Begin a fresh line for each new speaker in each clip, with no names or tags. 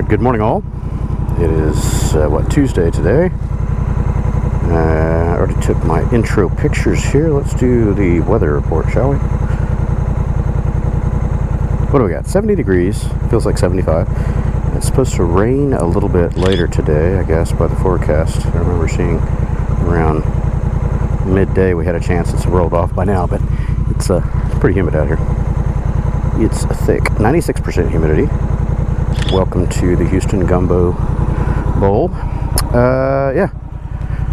Good morning, all. It is, Tuesday today. I already took my intro pictures here. Let's do the weather report, shall we? What do we got? 70 degrees. Feels like 75. It's supposed to rain a little bit later today, I guess, by the forecast. I remember seeing around midday we had a chance. It's rolled off by now, but it's pretty humid out here. It's thick. 96% humidity. Welcome to the Houston Gumbo Bowl.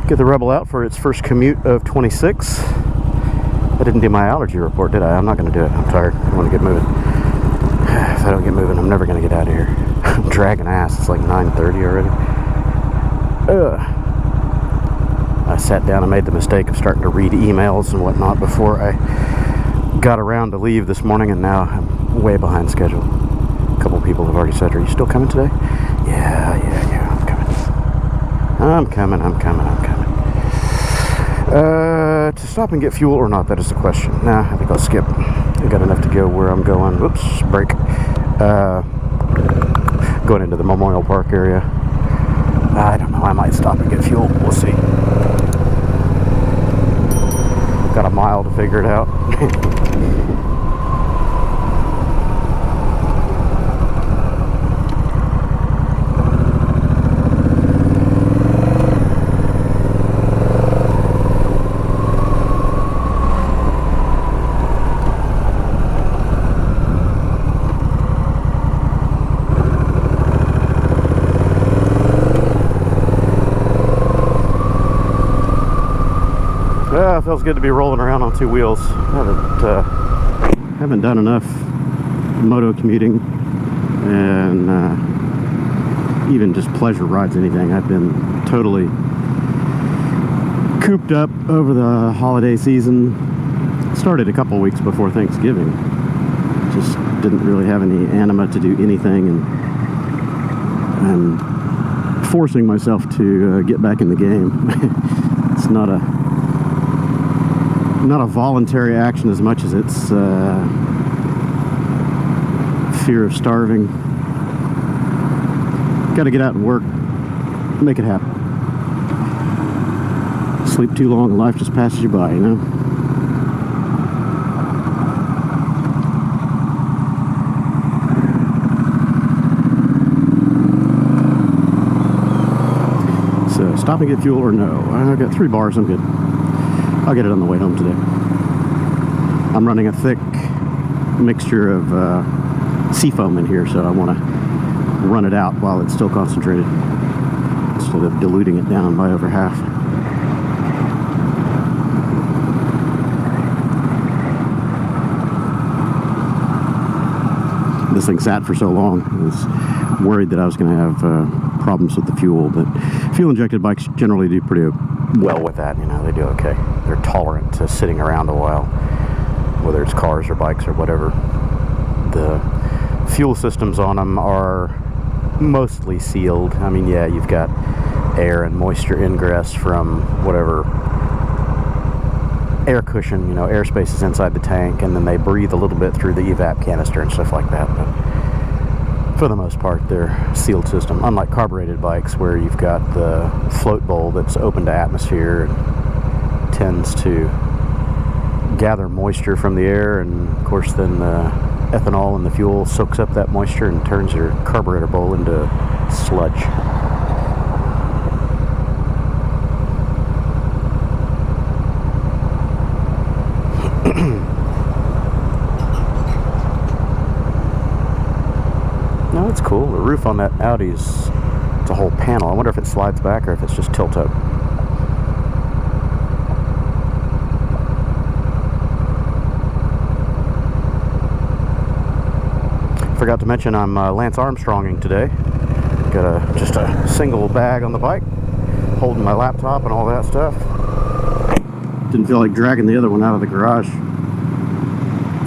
Get the Rebel out for its first commute of 26. I didn't do my allergy report, did I? I'm not going to do it. I'm tired. I want to get moving. If I don't get moving, I'm never going to get out of here. I'm dragging ass. It's like 9:30 already. I sat down and made the mistake of starting to read emails and whatnot before I got around to leave this morning, and now I'm way behind schedule. A couple people have already said, "Are you still coming today?" Yeah, I'm coming. I'm coming. To stop and get fuel or not, that is the question. Nah, I think I'll skip. I got enough to go where I'm going. Whoops, break. Going into the Memorial Park area. I don't know, I might stop and get fuel. We'll see. Got a mile to figure it out. It feels good to be rolling around on two wheels. Haven't done enough moto commuting and even just pleasure rides, anything. I've been totally cooped up over the holiday season. Started a couple weeks before Thanksgiving. Just didn't really have any anima to do anything, and I'm forcing myself to get back in the game. It's not a voluntary action as much as it's fear of starving. Got to get out and work, make it happen. Sleep too long and life just passes you by, you know? So, stop and get fuel or no? I've got 3 bars, I'm good. I'll get it on the way home today. I'm running a thick mixture of seafoam in here, so I want to run it out while it's still concentrated instead of diluting it down by over half. This thing sat for so long, I was worried that I was going to have problems with the fuel, but fuel-injected bikes generally do pretty well with that. You know, they do okay. They're tolerant to sitting around a while, whether it's cars or bikes or whatever. The fuel systems on them are mostly sealed. I mean, yeah, you've got air and moisture ingress from whatever air cushion, you know, airspace is inside the tank, and then they breathe a little bit through the evap canister and stuff like that. But for the most part, they're sealed system, unlike carbureted bikes where you've got the float bowl that's open to atmosphere and tends to gather moisture from the air, and of course then the ethanol in the fuel soaks up that moisture and turns your carburetor bowl into sludge. No, it's cool. The roof on that Audi's, it's a whole panel. I wonder if it slides back or if it's just tilt up. Forgot to mention I'm Lance Armstronging today. Got just a single bag on the bike, holding my laptop and all that stuff. Didn't feel like dragging the other one out of the garage.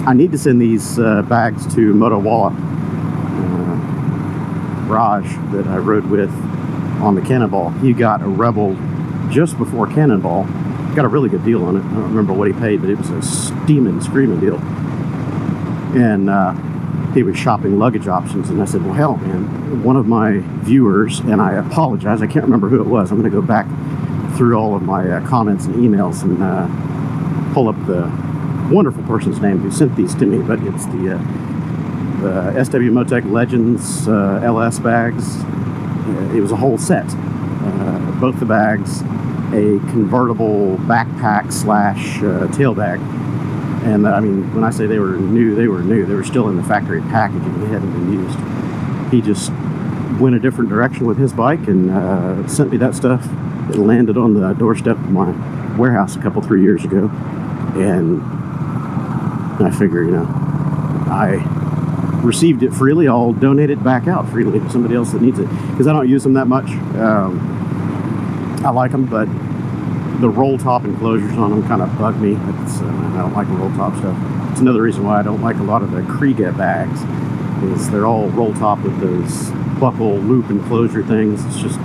I need to send these bags to Motowalla Raj that I rode with on the Cannonball. He got a Rebel just before Cannonball. Got a really good deal on it. I don't remember what he paid, but it was a steaming, screaming deal. And he was shopping luggage options, and I said, well, hell, man, one of my viewers, and I apologize, I can't remember who it was. I'm going to go back through all of my comments and emails and pull up the wonderful person's name who sent these to me, but it's the SW-Motec Legends LS bags. It was a whole set. Both the bags, a convertible backpack slash tail bag. And I mean, when I say they were new, they were new. They were still in the factory packaging. They hadn't been used. He just went a different direction with his bike and sent me that stuff. It landed on the doorstep of my warehouse a couple, 3 years ago. And I figure, you know, I received it freely. I'll donate it back out freely to somebody else that needs it. Because I don't use them that much. I like them, but the roll top enclosures on them kind of bug me. I don't like the roll top stuff. It's another reason why I don't like a lot of the Kriega bags, is they're all roll top with those buckle loop enclosure things. It's just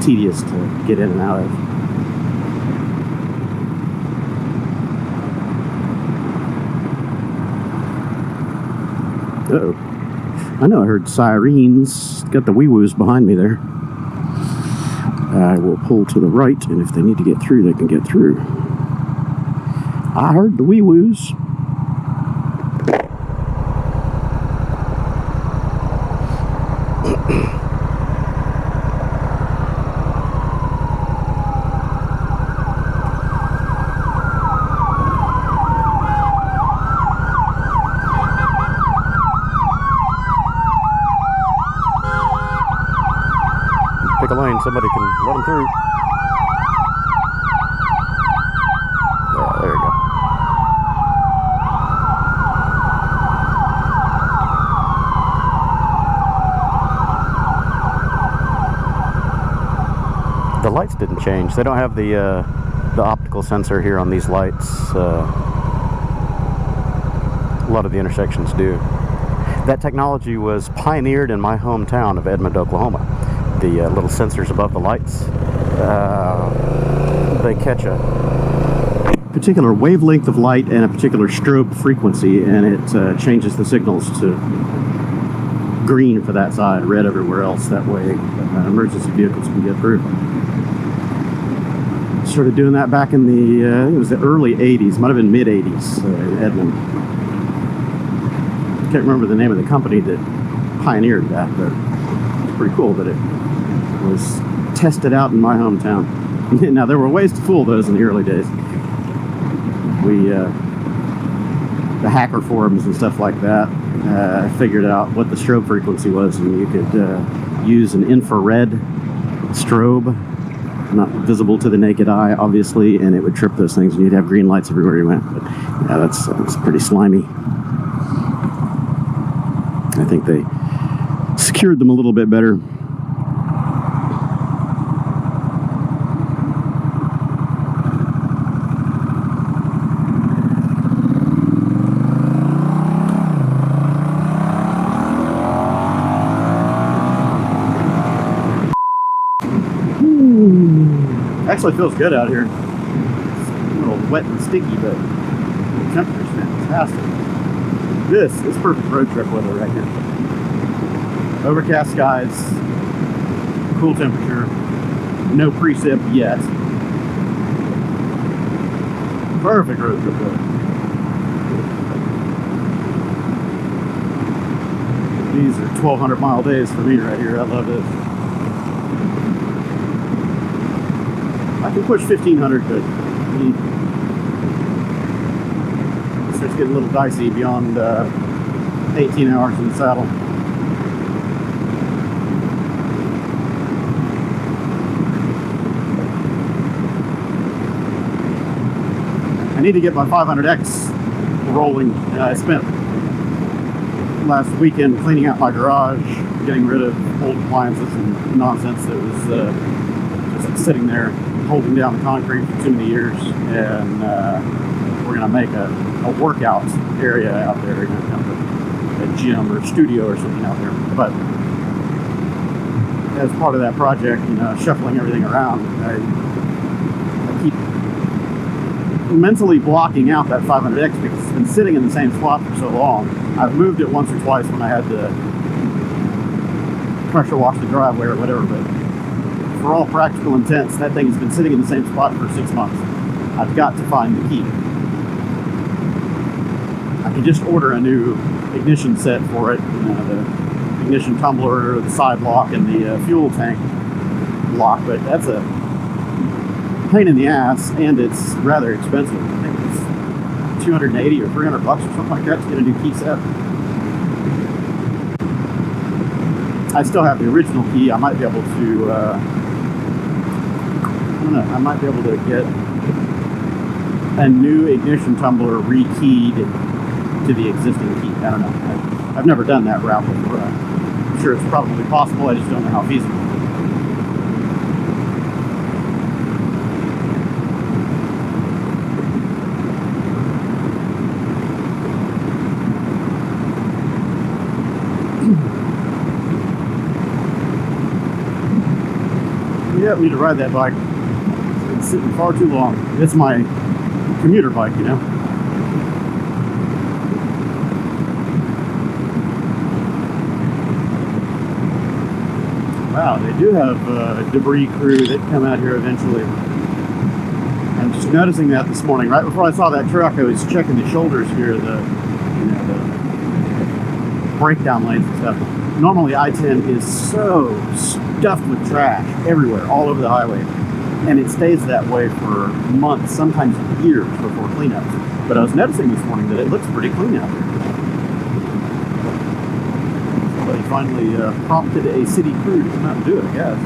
tedious to get in and out of. Uh-oh. I know I heard sirens. Got the wee-woos behind me there. I will pull to the right, and if they need to get through, they can get through. I heard the wee-woos. Pick a lane, somebody can let them through. Yeah, there you go. The lights didn't change. They don't have the optical sensor here on these lights. A lot of the intersections do. That technology was pioneered in my hometown of Edmond, Oklahoma. The little sensors above the lights, they catch a particular wavelength of light and a particular strobe frequency, and it changes the signals to green for that side, red everywhere else. That way emergency vehicles can get through. Started doing that back in the, I think it was the early 80s, might have been mid 80s in Edmond. Can't remember the name of the company that pioneered that, but it's pretty cool that it was tested out in my hometown. Now, there were ways to fool those in the early days. The hacker forums and stuff like that, figured out what the strobe frequency was, and you could use an infrared strobe, not visible to the naked eye, obviously, and it would trip those things, and you'd have green lights everywhere you went. But yeah, that's pretty slimy. I think they secured them a little bit better. Actually feels good out here. It's a little wet and sticky, but the temperature's fantastic. This is perfect road trip weather right here. Overcast skies, cool temperature, no precip yet. Perfect road trip weather. These are 1,200-mile days for me right here. I love this. I can push 1,500, but it starts getting a little dicey beyond 18 hours in the saddle. I need to get my 500X rolling. I spent last weekend cleaning out my garage, getting rid of old appliances and nonsense that was just sitting there holding down the concrete for too many years, and we're going to make a workout area out there, you know, kind of a gym or studio or something out there. But as part of that project, you know, shuffling everything around, I keep mentally blocking out that 500X because it's been sitting in the same spot for so long. I've moved it once or twice when I had to pressure wash the driveway or whatever, but for all practical intents, that thing has been sitting in the same spot for 6 months. I've got to find the key. I could just order a new ignition set for it, the ignition tumbler, the side lock, and the fuel tank lock, but that's a pain in the ass, and it's rather expensive. I think it's $280 or $300 or something like that to get a new key set. I still have the original key. I might be able to, I don't know, I might be able to get a new ignition tumbler rekeyed to the existing key. I don't know. I've never done that route before. I'm sure it's probably possible. I just don't know how feasible. Yeah, I need to ride that bike. It's been sitting far too long. It's my commuter bike, you know. Wow, they do have a debris crew that come out here eventually. I'm just noticing that this morning. Right before I saw that truck, I was checking the shoulders here, the breakdown lanes and stuff. Normally I-10 is so stuffed with trash everywhere, all over the highway. And it stays that way for months, sometimes years before cleanups. But I was noticing this morning that it looks pretty clean out here. Somebody finally prompted a city crew to come out and do it, I guess.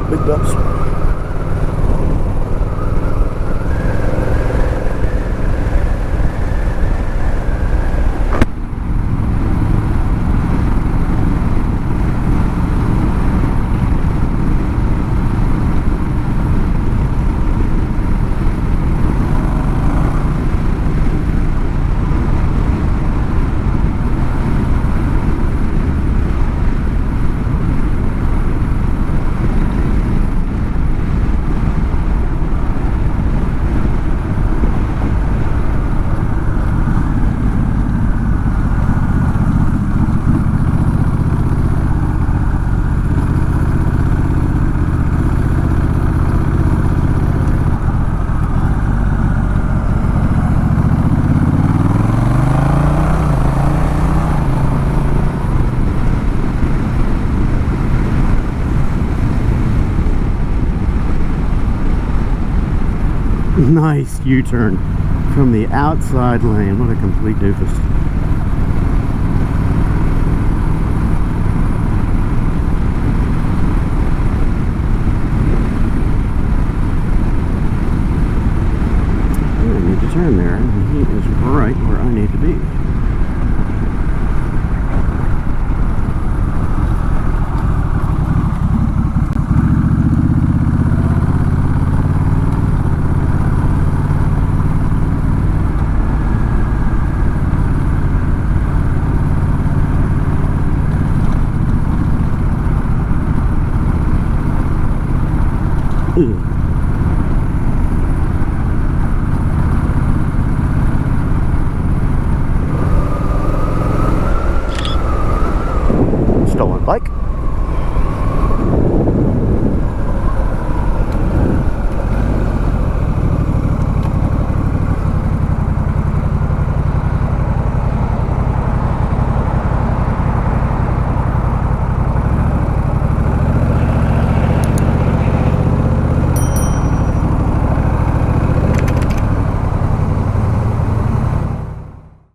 Big ducks. Nice U-turn from the outside lane. What a complete doofus.